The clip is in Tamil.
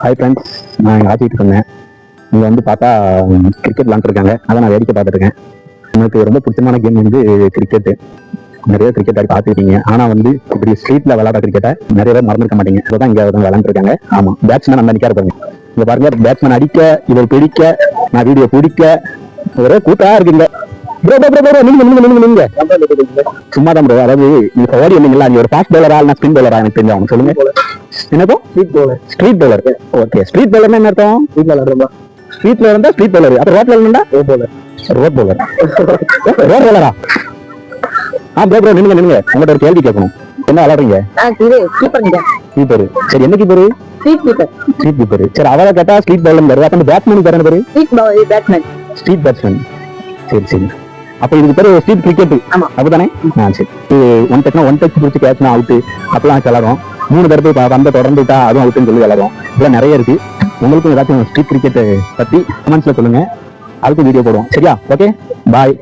ஹாய் ஃப்ரெண்ட்ஸ், நான் எங்கள் ஆட்சிட்டு இருந்தேன். இங்கே வந்து பார்த்தா கிரிக்கெட் விளாண்டுருக்காங்க. அதை நான் வேடிக்கை பார்த்துருக்கேன். எனக்கு ரொம்ப பிடிச்சமான கேம் வந்து கிரிக்கெட்டு. நிறைய கிரிக்கெட் ஆடி பார்த்துருக்கீங்க. ஆனால் வந்து இப்படி ஸ்ட்ரீட்டில் விளாட கிரிக்கெட்டை நிறைய பேர் மறந்துருக்க மாட்டீங்க. இப்போ தான் இங்கே விளாண்டுருக்காங்க. ஆமாம், பேட்ஸ்மேன் அந்த நிற்காரு பாருங்க. இங்கே பாருங்க, பேட்ஸ்மேன் அடிக்க, இவர் பிடிக்க, நான் வீடியோ பிடிக்க ஒரே கூட்டாக இருக்குங்க. நீங்க சும்மா தான் ப்ரோ. அதாவது நீங்க ஓடி வந்தீங்களா, நீ ஒரு ஃபாஸ்ட் பவுலரா இல்ல ஸ்பின் பவுலரா எனக்கு தெரிஞ்சவங்க சொல்லுங்க. என்னப்போ ஸ்ட்ரீட் பவுலர். ஓகே, ஸ்ட்ரீட் பவுலர்னா என்ன அர்த்தம்? ஸ்ட்ரீட்ல இருந்தா ஸ்ட்ரீட் பவுலர். அப்ப ரோட்ல இருந்தா ரோட் பவுலர். ரோட் பவுலரா? ப்ரோ நின்னுங்க உங்கள்ட்ட ஒரு கேள்வி கேட்கணும். என்ன விளையாடுறீங்க? கீப்பர். சரி, என்ன கீப்பர்? Street keeper. சரி, அவளை கேட்டா ஸ்ட்ரீட் பவுலர். அப்ப பேட்ஸ்மேன் பேர் என்ன பேரு? Street batsman. சரி. அப்ப இதுக்கு பேரு ஸ்ட்ரீட் கிரிக்கெட் அப்படித்தானே? சரி, ஒன் டச் பிடிச்சி கேட்ச்னா அவுட்டு அப்பெல்லாம் விளாடுறோம். 3 தடவை பந்த தொடர்ந்து விட்டா அதுவும் அவுட்டுன்னு சொல்லி விளாடுறோம். இதெல்லாம் நிறைய இருக்கு. உங்களுக்கும் ஏதாச்சும் ஸ்ட்ரீட் கிரிக்கெட் பத்தி கமெண்ட்ஸ்ல சொல்லுங்க. அதுக்கும் வீடியோ போடுவோம். சரியா? ஓகே, பாய்.